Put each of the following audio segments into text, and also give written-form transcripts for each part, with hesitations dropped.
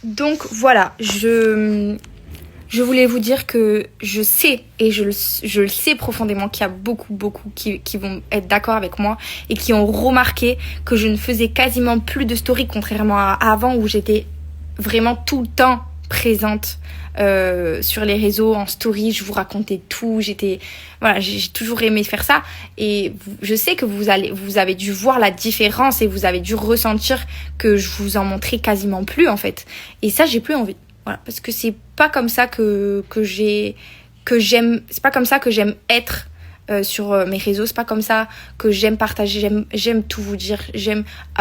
Donc voilà, je voulais vous dire que je sais, et je le sais profondément, qu'il y a beaucoup qui vont être d'accord avec moi et qui ont remarqué que je ne faisais quasiment plus de stories, contrairement à avant où j'étais vraiment tout le temps présente sur les réseaux, en story, je vous racontais tout, j'ai toujours aimé faire ça, et je sais que vous avez dû voir la différence et vous avez dû ressentir que je vous en montrais quasiment plus en fait, et ça j'ai plus envie. Voilà, parce que c'est pas comme ça que j'aime, c'est pas comme ça que j'aime être sur mes réseaux, c'est pas comme ça que j'aime partager, j'aime tout vous dire,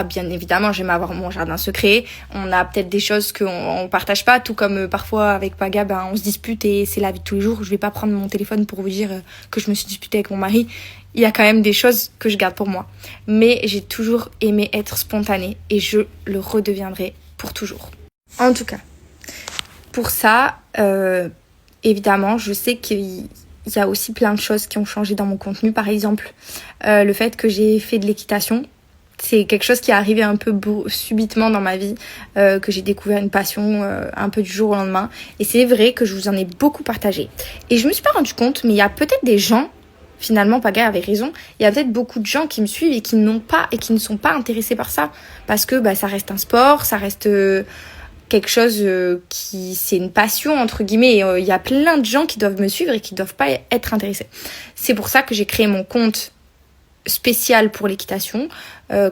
bien évidemment, j'aime avoir mon jardin secret, on a peut-être des choses qu'on partage pas, tout comme parfois avec Paga, on se dispute et c'est la vie de tous les jours, je vais pas prendre mon téléphone pour vous dire que je me suis disputée avec mon mari, il y a quand même des choses que je garde pour moi, mais j'ai toujours aimé être spontanée et je le redeviendrai pour toujours. En tout cas, pour ça, évidemment, je sais qu'il y a aussi plein de choses qui ont changé dans mon contenu. Par exemple, le fait que j'ai fait de l'équitation. C'est quelque chose qui est arrivé un peu subitement dans ma vie, que j'ai découvert une passion un peu du jour au lendemain. Et c'est vrai que je vous en ai beaucoup partagé. Et je me suis pas rendu compte, mais il y a peut-être des gens, finalement Paga avait raison, il y a peut-être beaucoup de gens qui me suivent et qui ne sont pas intéressés par ça. Parce que ça reste un sport, ça reste... quelque chose c'est une passion entre guillemets, et il y a plein de gens qui doivent me suivre et qui doivent pas être intéressés. C'est pour ça que j'ai créé mon compte spécial pour l'équitation,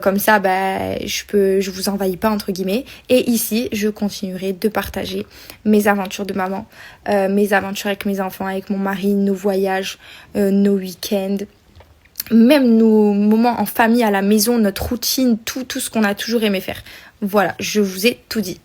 comme ça je vous envahis pas entre guillemets, et ici je continuerai de partager mes aventures de maman, mes aventures avec mes enfants, avec mon mari, nos voyages, nos week-ends, même nos moments en famille à la maison, notre routine, tout ce qu'on a toujours aimé faire. Voilà, je vous ai tout dit.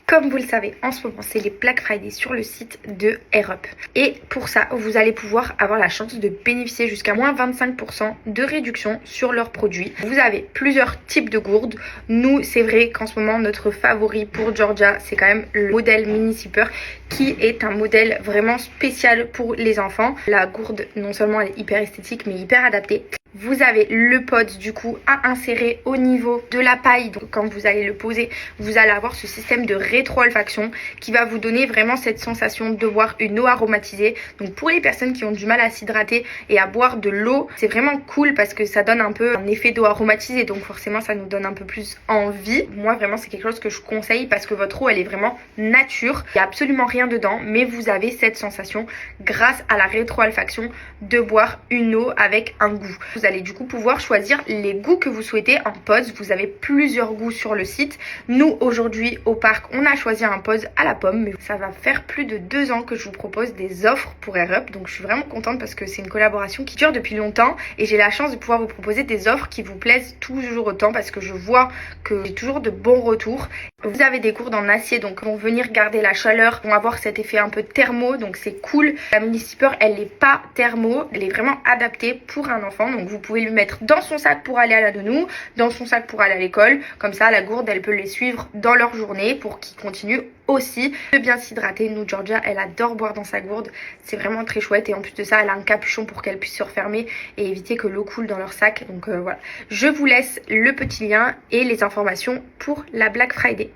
Comme vous le savez, en ce moment, c'est les Black Friday sur le site de Airup. Et pour ça, vous allez pouvoir avoir la chance de bénéficier jusqu'à moins 25% de réduction sur leurs produits. Vous avez plusieurs types de gourdes. Nous, c'est vrai qu'en ce moment, notre favori pour Georgia, c'est quand même le modèle Mini Zipper, qui est un modèle vraiment spécial pour les enfants. La gourde, non seulement elle est hyper esthétique, mais hyper adaptée. Vous avez le pod du coup à insérer au niveau de la paille. Donc quand vous allez le poser, vous allez avoir ce système de rétro-olfaction qui va vous donner vraiment cette sensation de boire une eau aromatisée. Donc pour les personnes qui ont du mal à s'hydrater et à boire de l'eau, c'est vraiment cool parce que ça donne un peu un effet d'eau aromatisée. Donc forcément ça nous donne un peu plus envie. Moi vraiment c'est quelque chose que je conseille parce que votre eau elle est vraiment nature. Il n'y a absolument rien dedans, mais vous avez cette sensation grâce à la rétro-olfaction de boire une eau avec un goût. Vous allez du coup pouvoir choisir les goûts que vous souhaitez en pods. Vous avez plusieurs goûts sur le site. Nous aujourd'hui au parc on a choisi un pod à la pomme, mais ça va faire plus de 2 ans que je vous propose des offres pour Airup, donc je suis vraiment contente parce que c'est une collaboration qui dure depuis longtemps et j'ai la chance de pouvoir vous proposer des offres qui vous plaisent toujours autant parce que je vois que j'ai toujours de bons retours. Vous avez des gourdes en acier donc vont venir garder la chaleur, vont avoir cet effet un peu thermo, donc c'est cool. La Mini Zipper elle n'est pas thermo, elle est vraiment adaptée pour un enfant, donc vous pouvez lui mettre dans son sac pour aller à la nounou, dans son sac pour aller à l'école, comme ça la gourde elle peut les suivre dans leur journée pour qu'ils continuent aussi de bien s'hydrater. Nous Georgia elle adore boire dans sa gourde, c'est vraiment très chouette et en plus de ça elle a un capuchon pour qu'elle puisse se refermer et éviter que l'eau coule dans leur sac, donc voilà. Je vous laisse le petit lien et les informations pour la Black Friday.